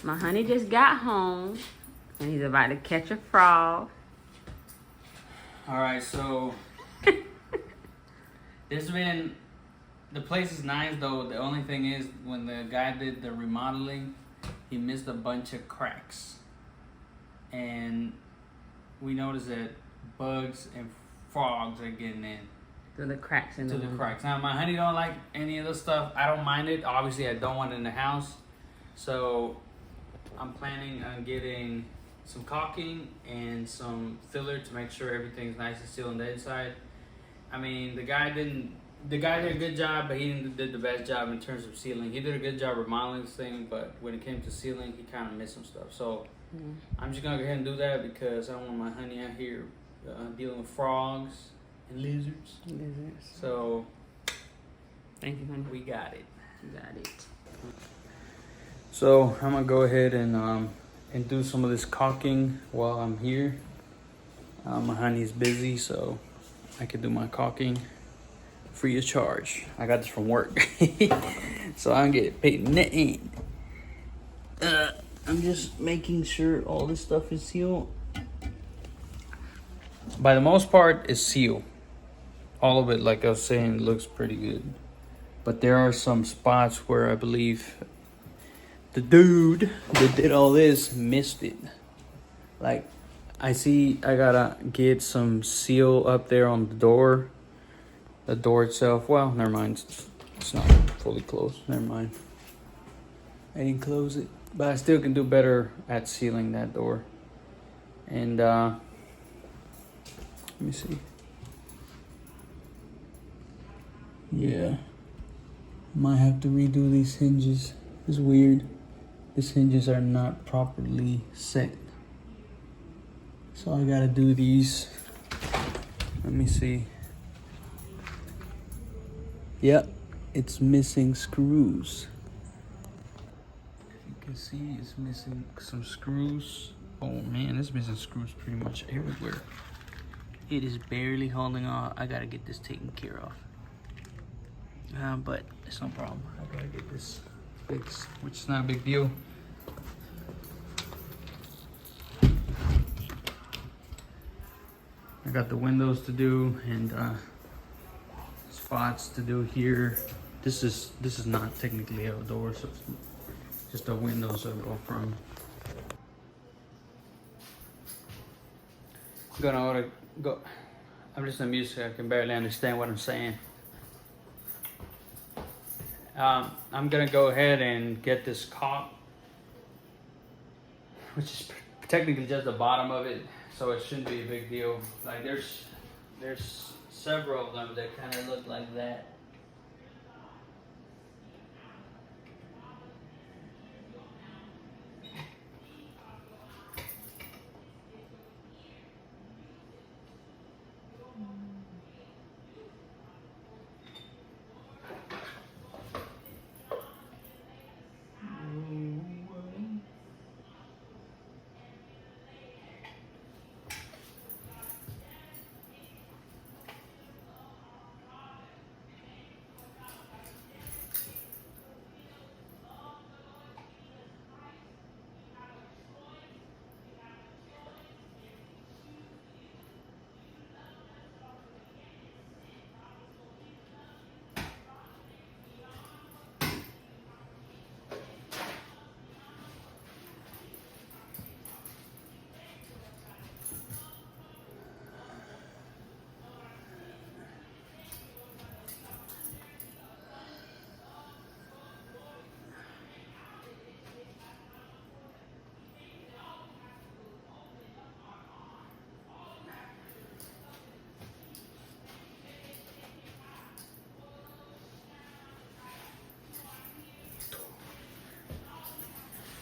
My honey just got home and he's about to catch a frog. Alright, so the place is nice though. The only thing is when the guy did the remodeling, he missed a bunch of cracks. And we noticed that bugs and frogs are getting in. Through the cracks in the window. Cracks. Now my honey don't like any of this stuff. I don't mind it. Obviously I don't want it in the house. So I'm planning on getting some caulking and some filler to make sure everything's nice and sealed on the inside. I mean, the guy did a good job, but he didn't did the best job in terms of sealing. He did a good job remodeling this thing, but when it came to sealing, he kind of missed some stuff. So I'm just gonna go ahead and do that because I don't want my honey out here dealing with frogs and lizards. So Thank you, honey. we got it. You got it. So I'm gonna go ahead and do some of this caulking while I'm here. My honey's busy, so I can do my caulking free of charge. I got this from work, so I get paid nothing. I'm just making sure all this stuff is sealed. By the most part, it's sealed. All of it, like I was saying, looks pretty good. But there are some spots where I believe the dude that did all this missed it. Like, I gotta get some seal up there on the door. The door itself, well, never mind. It's not fully closed. Never mind. I didn't close it. But I still can do better at sealing that door. And, let me see. Yeah. Might have to redo these hinges. It's weird. These hinges are not properly set. So I gotta do these. Let me see. Yep, it's missing screws. If you can see, it's missing some screws. Oh man, it's missing screws pretty much everywhere. It is barely holding on. I gotta get this taken care of. But it's no problem. I gotta get this fixed, which is not a big deal. I got the windows to do and spots to do here. This is not technically a door, so it's just the windows that go from. I'm listening to music. I can barely understand what I'm saying. I'm gonna go ahead and get this caulk, which is technically just the bottom of it, so it shouldn't be a big deal. Like there's several of them that kind of look like that.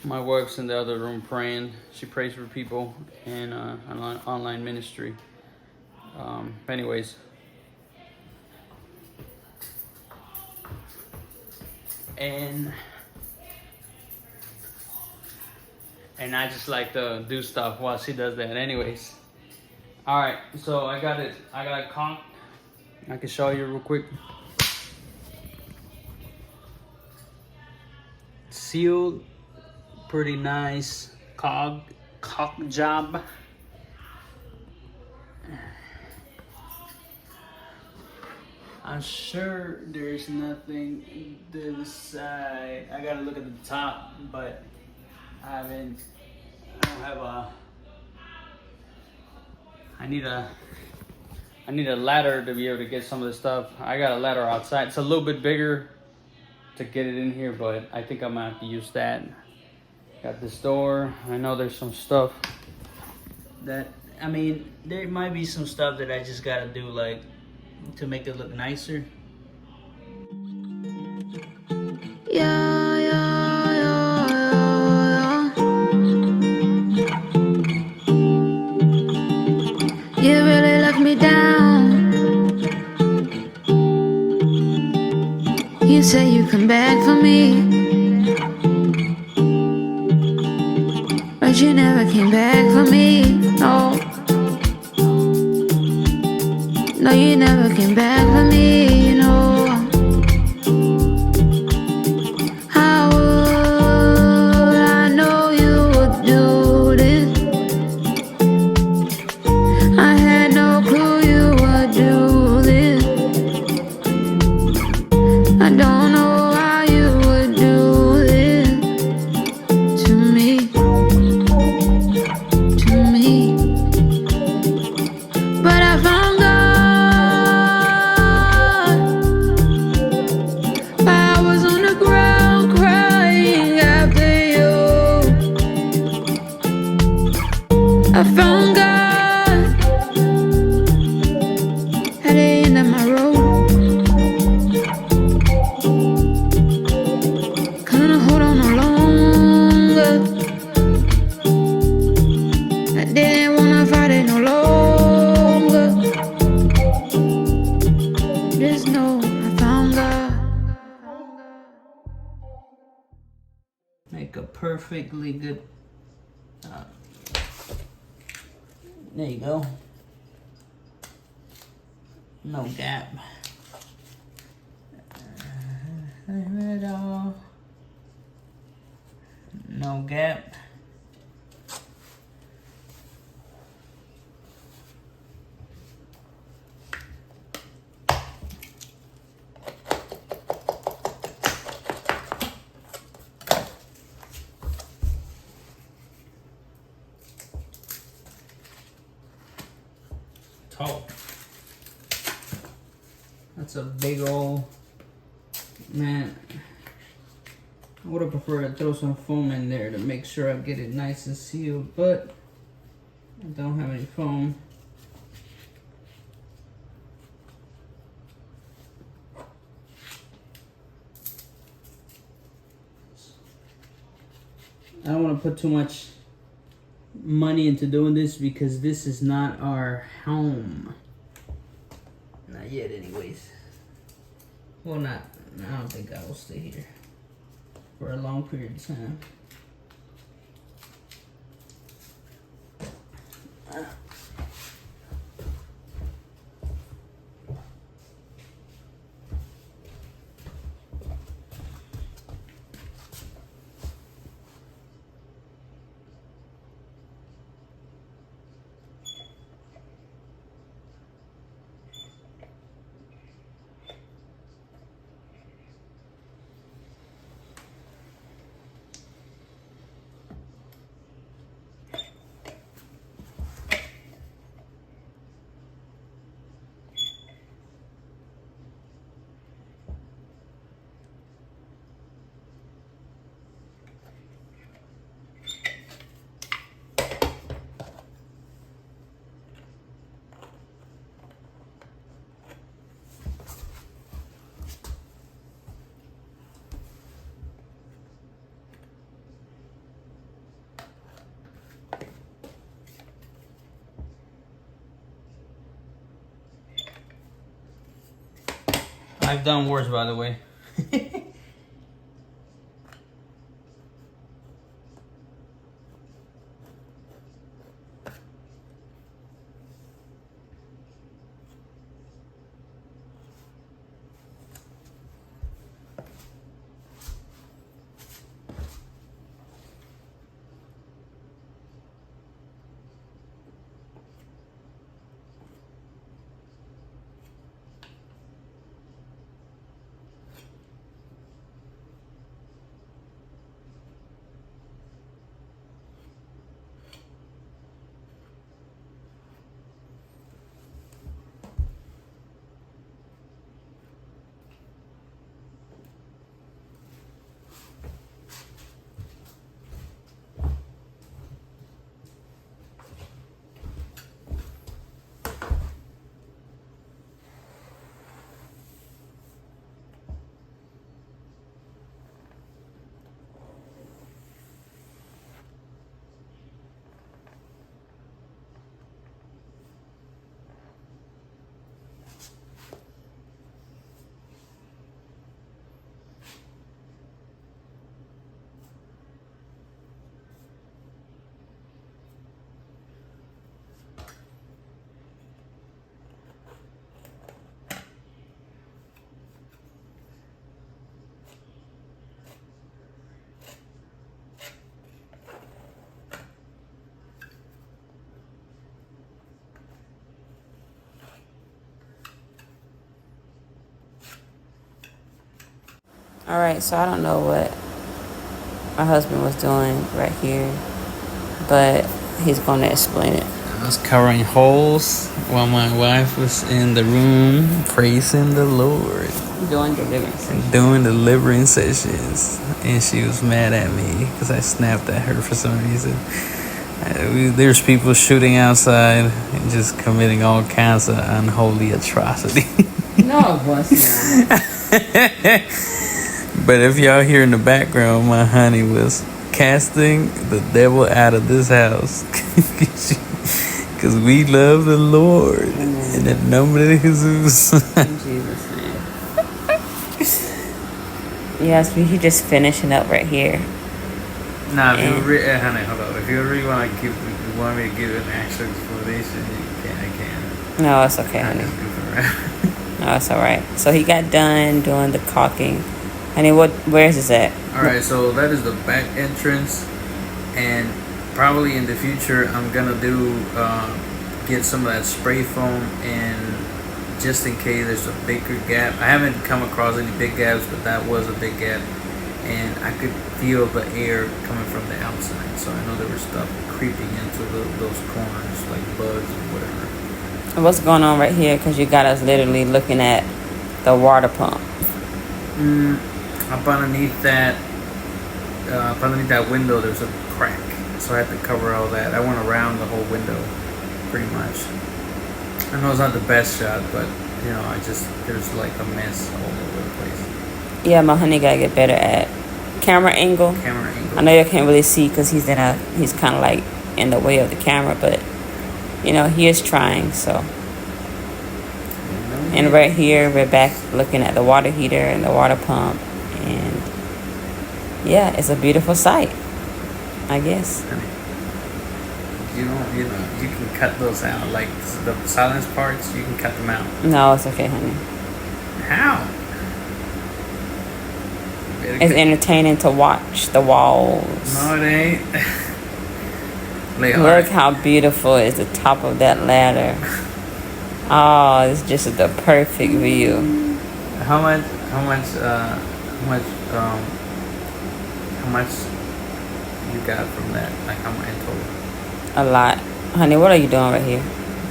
My wife's in the other room praying. She prays for people in an online ministry. Anyways. And I just like to do stuff while she does that. Anyways. Alright, so I got it caulked. I can show you real quick. Sealed pretty nice caulk job. I'm sure there's nothing to the side. I gotta look at the top, but I don't have a, I need a ladder to be able to get some of this stuff. I got a ladder outside. It's a little bit bigger to get it in here, but I think I'm gonna have to use that. Got this door. I know there's some stuff that, I mean, there might be some stuff that I just gotta do, like, to make it look nicer. Yeah, yeah, yeah, yeah. You really left me down. You say you come back for me, but you never came back for me. No, no, you never came back for me. You know, how would I know you would do this? I had no clue you would do this. I don't know how you would do this to me, but I found God. I was on the ground crying after you. I found God at the end of my road. Couldn't hold on no longer. I didn't wanna fight it no longer. Just know I found God. Make a perfectly good, there you go. No gap. No gap. Caulk. That's a big old, man. I would have preferred to throw some foam in there to make sure I get it nice and sealed, but I don't have any foam. I don't want to put too much money into doing this because this is not our home. Not yet, anyways. Well, I don't think I will stay here for a long period of time. I've done worse, by the way. All right, so I don't know what my husband was doing right here, but he's going to explain it. I was covering holes while my wife was in the room praising the Lord. Doing deliverance sessions. Doing delivering sessions. And she was mad at me because I snapped at her for some reason. There's people shooting outside and just committing all kinds of unholy atrocity. No, it was not. But if y'all hear in the background, my honey was casting the devil out of this house. Because we love the Lord. In the name of Jesus. In Jesus' name. Yes, he just finishing up right here. Nah, if you honey, hold on. If you really want to want me to give an actual explanation, I can. No, it's okay, honey. No, it's all right. So he got done doing the caulking. Honey, where is this at? All right, so that is the back entrance, and probably in the future I'm gonna get some of that spray foam, and just in case there's a bigger gap. I haven't come across any big gaps, but that was a big gap, and I could feel the air coming from the outside. So I know there was stuff creeping into those corners, like bugs or whatever. And what's going on right here? Because you got us literally looking at the water pump. Up underneath that window, there's a crack, so I had to cover all that. I went around the whole window, pretty much. I know it's not the best shot, but there's like a mess all over the place. Yeah, my honey gotta get better at camera angle. I know you can't really see because he's kind of like in the way of the camera, but he is trying. So, and right here we're back looking at the water heater and the water pump, and yeah, it's a beautiful sight, I guess. You can cut those out, like the silence parts. You can cut them out. No, it's okay, honey. How? It's entertaining to watch the walls. No, it ain't. Look how beautiful is the top of that ladder. Oh, it's just the perfect view. How much you got from that? Like how much in total? A lot. Honey, what are you doing right here?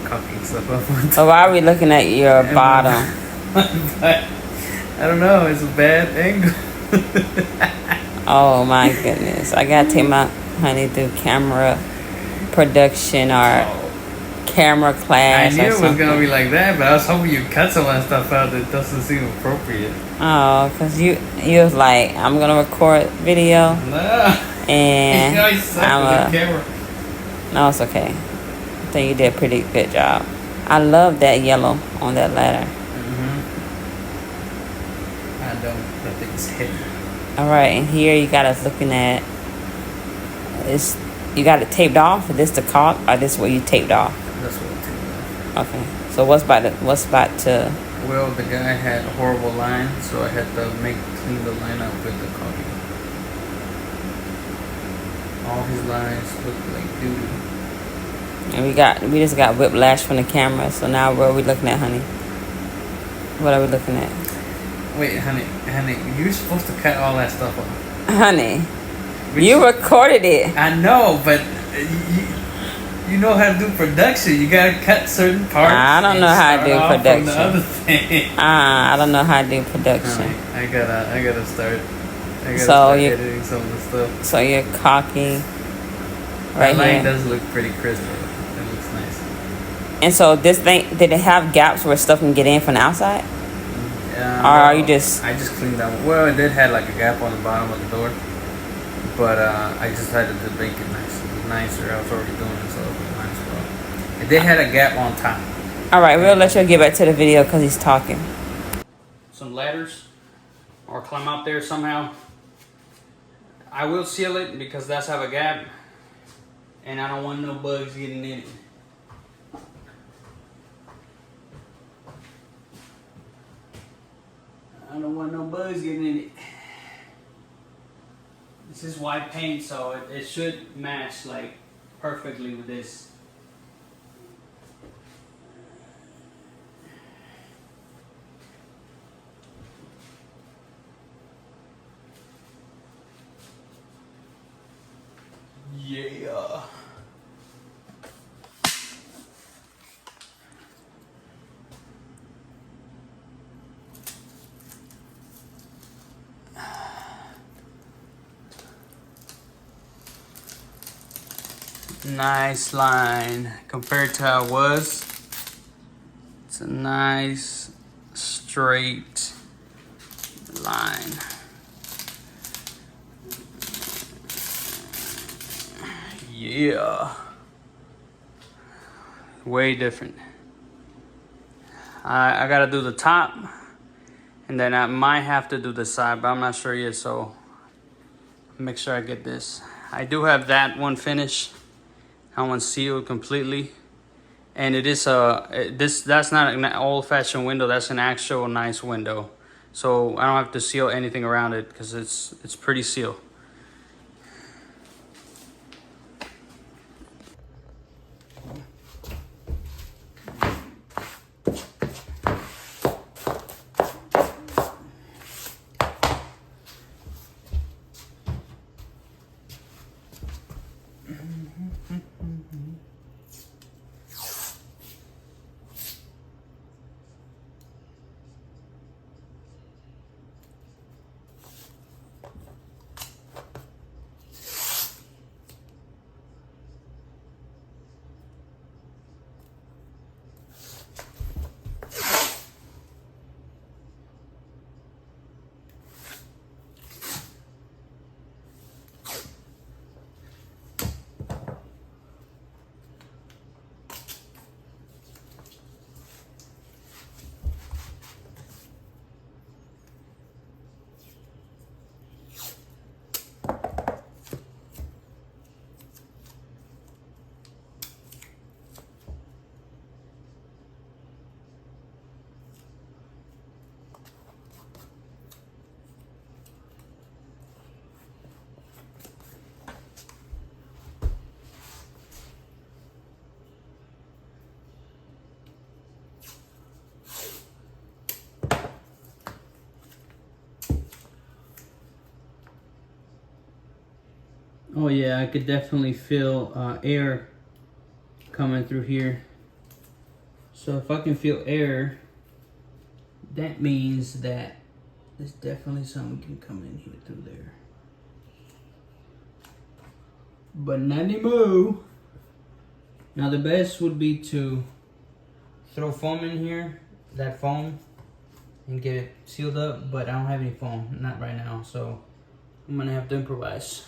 Caulking stuff up. So why are we looking at your bottom? I don't know. It's a bad angle. Oh my goodness. I gotta take my honey through camera production or camera class. I knew it was gonna be like that, but I was hoping you'd cut some of that stuff out that doesn't seem appropriate. Oh, because you was like, I'm gonna record video. No. And I suck with the camera. No, it's okay. I think you did a pretty good job. I love that yellow on that ladder. I think it's hidden. All right, and here you got us looking at this. You got it taped off. Is this the caulk, or this what you taped off? That's what I taped off. Okay. So what's about to? Well, the guy had a horrible line, so I had to clean the line up with the caulking. All his lines look like doo-doo. And we just got whiplash from the camera. So now what are we looking at, honey? What are we looking at? Wait, honey, you're supposed to cut all that stuff off. Honey, you recorded it. I know, but you know how to do production. You gotta cut certain parts. I don't know how to do production. From the other thing. I don't know how to do production. Honey, I gotta start. Editing some of the stuff. So you're caulking right that line here. does look pretty crisp. It looks nice. And so this thing, did it have gaps where stuff can get in from the outside? Or are you just... I just cleaned that. Well, it did have like a gap on the bottom of the door. But I just had to make it nicer. I was already doing it, so it might as well. It did had a gap on top. All right, we'll let you get back to the video because he's talking. Some ladders. Or climb out there somehow. I will seal it because that's have a gap. And I don't want no bugs getting in it. I don't want no bugs getting in it. This is white paint, so it should match like perfectly with this. Yeah. Nice line compared to how it was. It's a nice straight line. Yeah. Way different. I gotta do the top, and then I might have to do the side, but I'm not sure yet, so make sure I get this. I do have that one finished. That one's sealed completely. And it is that's not an old-fashioned window, that's an actual nice window. So I don't have to seal anything around it because it's pretty sealed. Oh yeah, I could definitely feel air coming through here. So if I can feel air, that means that there's definitely something can come in here through there. But not anymore. Now the best would be to throw foam in here, that foam, and get it sealed up, but I don't have any foam, not right now, so I'm gonna have to improvise.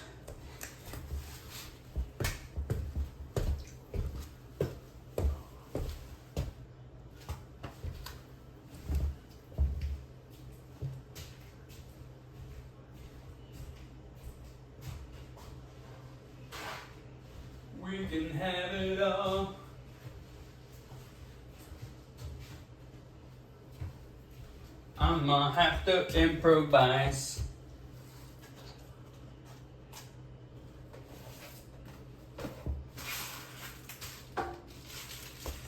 We can have it all. I'ma have to improvise.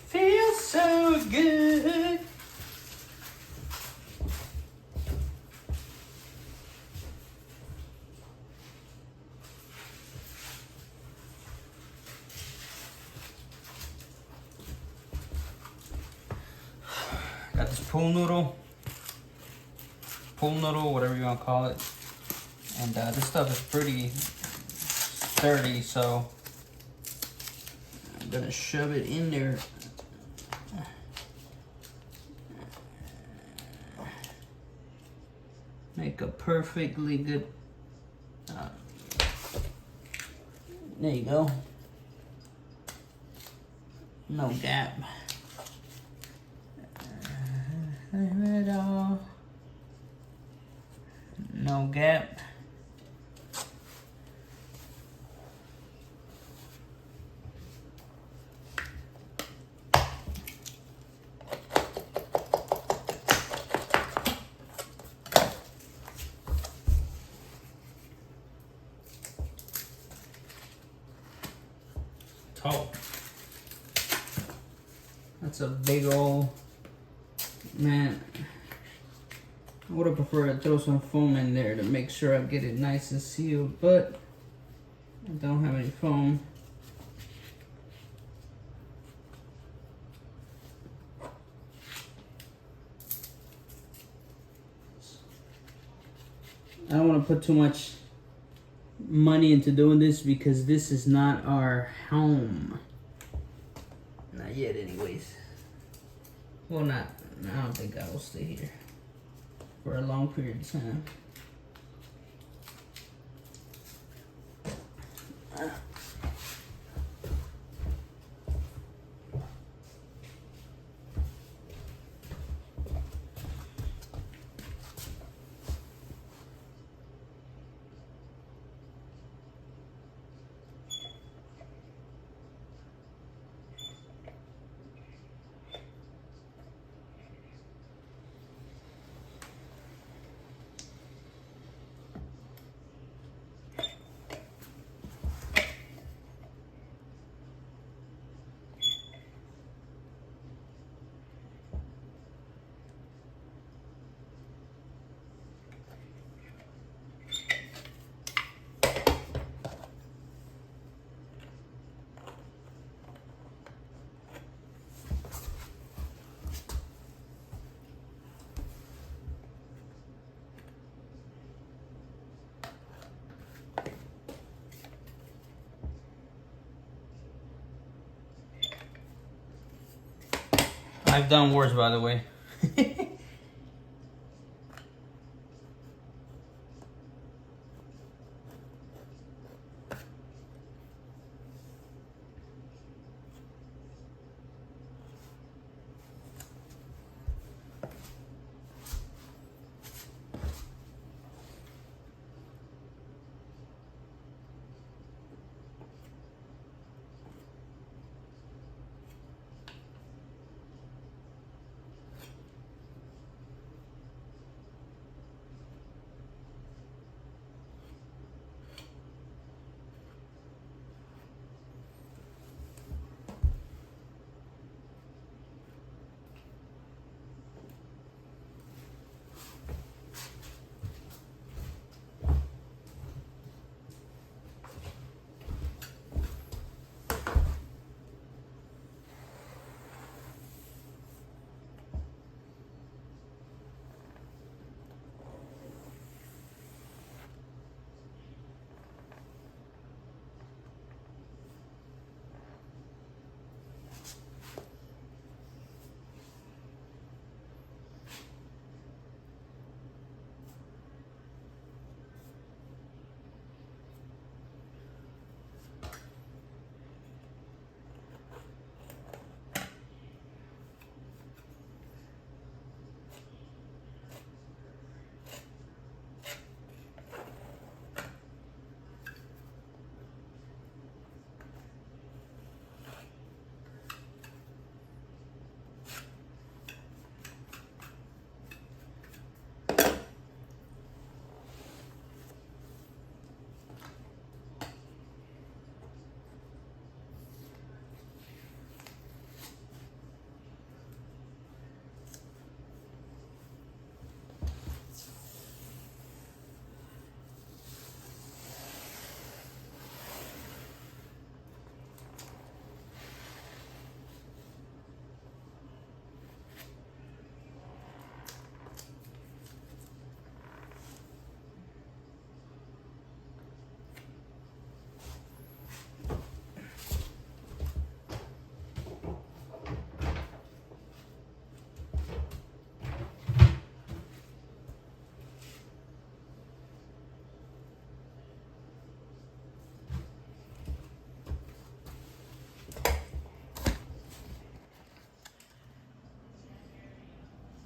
Feels so good. Got this pool noodle, whatever you want to call it. And this stuff is pretty sturdy, so I'm gonna shove it in there. Make a perfectly good, there you go. No gap. No gap. Caulk. That's a big old, man. I would have preferred to throw some foam in there to make sure I get it nice and sealed, but I don't have any foam. I don't want to put too much money into doing this because this is not our home. Not yet, anyways. Well, not. I don't think I will stay here for a long period of time. I've done worse, by the way.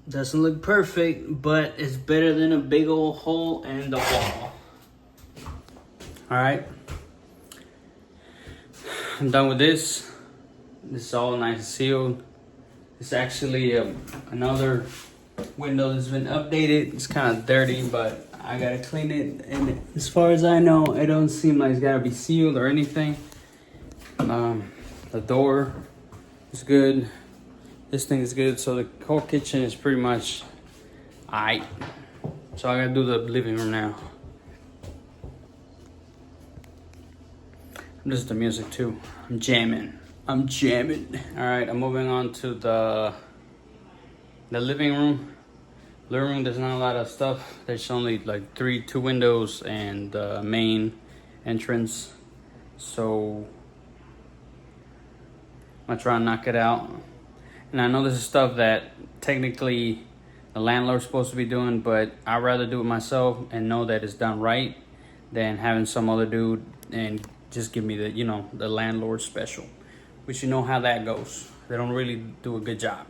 Doesn't look perfect, but it's better than a big old hole in the wall. All right, I'm done with this. This is all nice and sealed. It's actually another window that's been updated. It's kind of dirty, but I gotta clean it. And as far as I know, it don't seem like it's gotta be sealed or anything. The door is good. This thing is good. So the whole kitchen is pretty much aight. So I gotta do the living room now. This is the music too. I'm jamming. I'm jamming. All right, I'm moving on to the living room. Living room, there's not a lot of stuff. There's only like two windows and the main entrance. So I'm gonna try and knock it out. And I know this is stuff that technically the landlord's supposed to be doing, but I'd rather do it myself and know that it's done right than having some other dude and just give me the, you know, the landlord special, which you know how that goes. They don't really do a good job.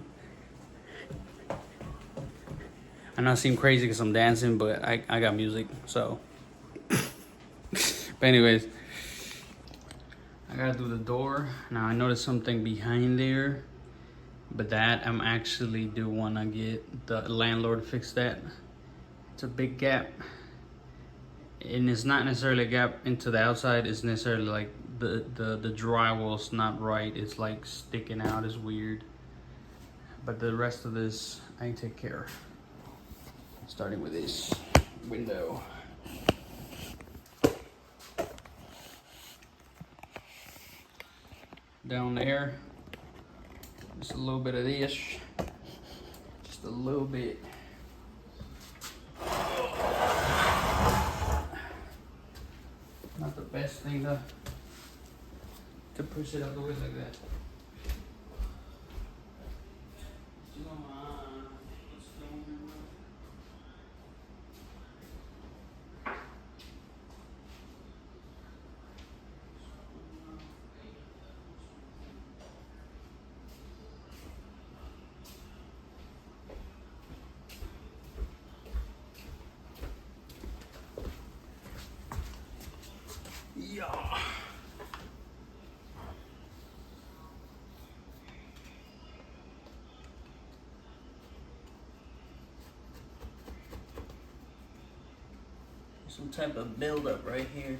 I know I seem crazy because I'm dancing, but I got music, so. But anyways, I gotta do the door. Now I noticed something behind there, but that I'm actually do wanna get the landlord to fix that. It's a big gap. And it's not necessarily a gap into the outside, it's necessarily like the drywall's not right. It's like sticking out, it's weird. But the rest of this, I can take care of. Starting with this window. Down there, just a little bit of this. Just a little bit. Not the best thing to push it out the way like that. Yeah. Some type of buildup right here,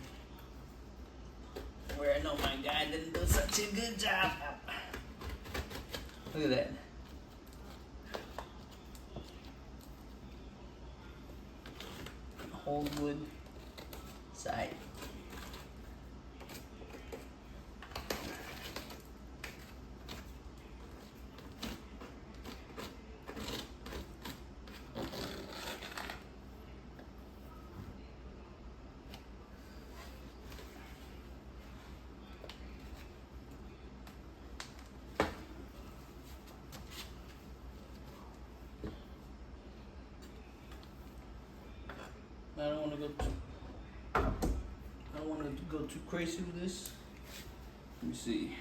where I know my guy didn't do such a good job. Look at that. Whole wood side. I don't want to go too crazy with this. Let me see.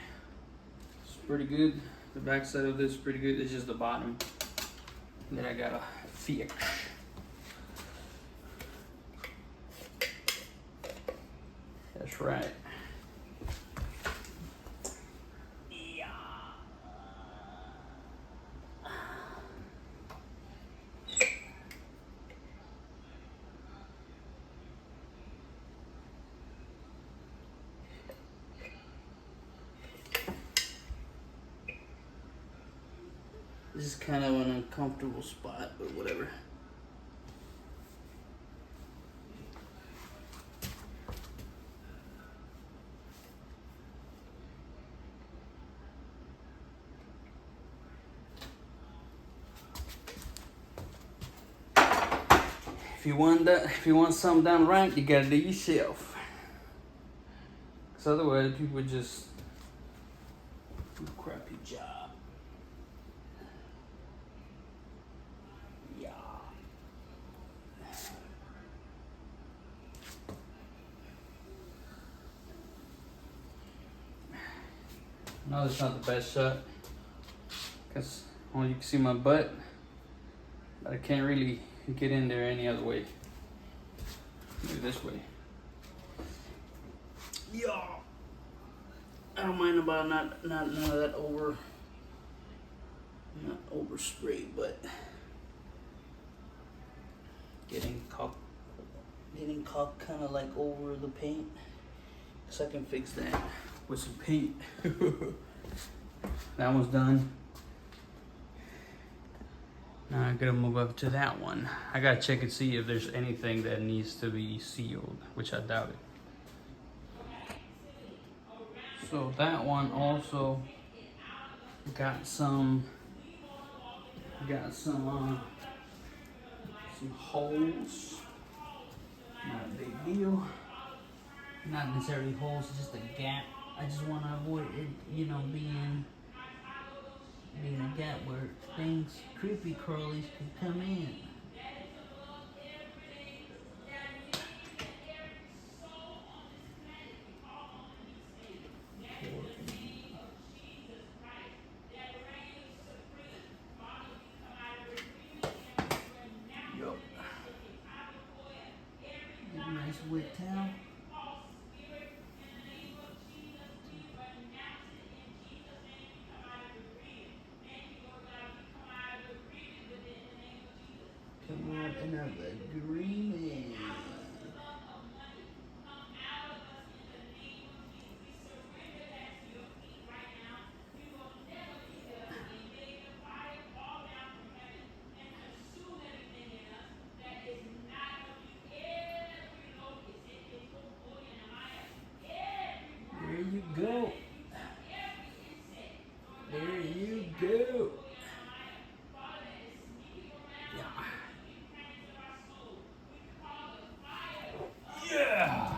It's pretty good. The back side of this is pretty good. It's just the bottom. And then I got a fix. That's right. This is kind of an uncomfortable spot, but whatever. If you want something done right, you gotta do it yourself. Cause otherwise, people just do a crappy job. No, it's not the best shot, because only you can see my butt, but I can't really get in there any other way. Maybe this way. Yeah. I don't mind about not none of that not over spray, but getting caulk kind of like over the paint, so I can fix that with some paint. That one's done. Now I gotta move up to that one. I gotta check and see if there's anything that needs to be sealed, which I doubt it. So that one also got some holes. Not a big deal. Not necessarily holes, it's just a gap. I just want to avoid it, you know, being a gap where things, creepy crawlies could come in. Yup. Nice wet towel. Come out another agreement. There you go. There you go. Yeah.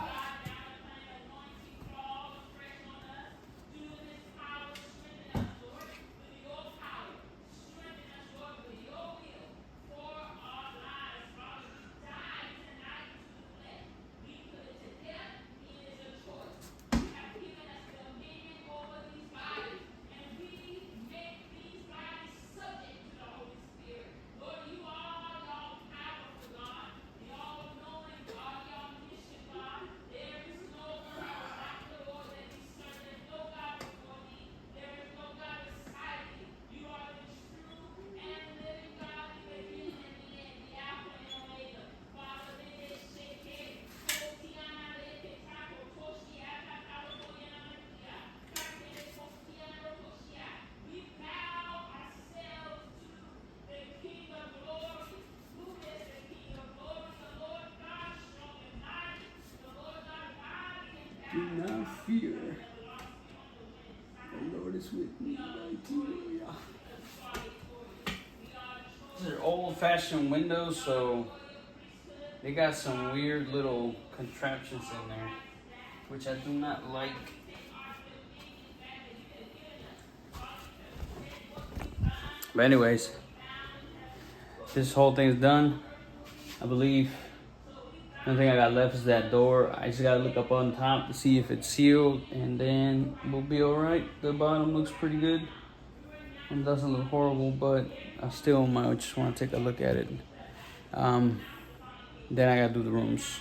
Do not fear. The Lord is with me. Hallelujah. These are old-fashioned windows, so they got some weird little contraptions in there, which I do not like. But anyways, this whole thing's done. I believe the only thing I got left is that door. I just gotta look up on top to see if it's sealed, and then we'll be alright. The bottom looks pretty good. It doesn't look horrible, but I still might just want to take a look at it. Then I gotta do the rooms.